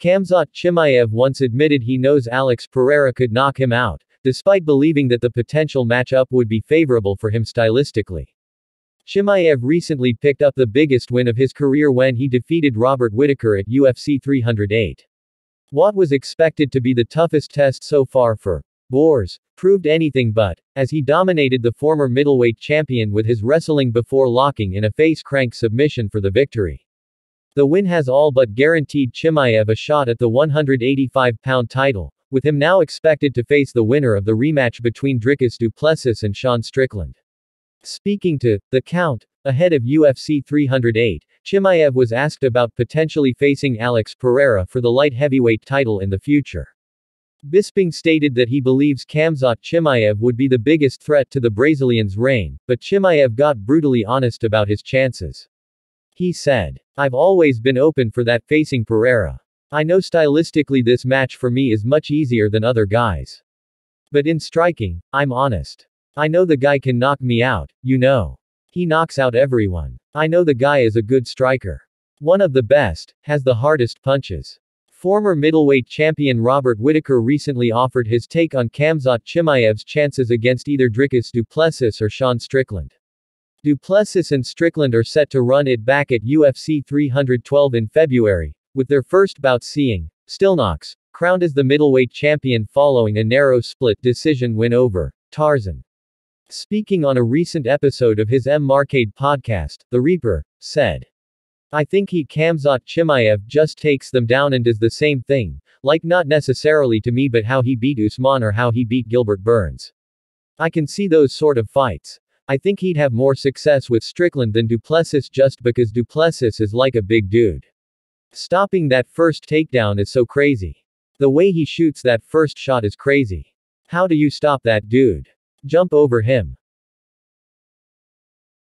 Khamzat Chimaev once admitted he knows Alex Pereira could knock him out, despite believing that the potential matchup would be favorable for him stylistically. Chimaev recently picked up the biggest win of his career when he defeated Robert Whittaker at UFC 308. What was expected to be the toughest test so far for Borz proved anything but, as he dominated the former middleweight champion with his wrestling before locking in a face crank submission for the victory. The win has all but guaranteed Chimaev a shot at the 185-pound title, with him now expected to face the winner of the rematch between Dricus du Plessis and Strickland. Speaking to The Count, ahead of UFC 308, Chimaev was asked about potentially facing Alex Pereira for the light heavyweight title in the future. Bisping stated that he believes Khamzat Chimaev would be the biggest threat to the Brazilian's reign, but Chimaev got brutally honest about his chances. He said, "I've always been open for that facing Pereira. I know stylistically this match for me is much easier than other guys. But in striking, I'm honest. I know the guy can knock me out, you know. He knocks out everyone. I know the guy is a good striker. One of the best, has the hardest punches." Former middleweight champion Robert Whittaker recently offered his take on Khamzat Chimaev's chances against either Dricus du Plessis or Strickland. Du Plessis and Strickland are set to run it back at UFC 312 in February, with their first bout seeing Stillknox crowned as the middleweight champion following a narrow split decision win over Tarzan. Speaking on a recent episode of his Marcade podcast, The Reaper said, "I think Khamzat Chimaev just takes them down and does the same thing, like not necessarily to me but how he beat Usman or how he beat Gilbert Burns. I can see those sort of fights. I think he'd have more success with Strickland than du Plessis just because du Plessis is like a big dude. Stopping that first takedown is so crazy. The way he shoots that first shot is crazy. How do you stop that dude? Jump over him.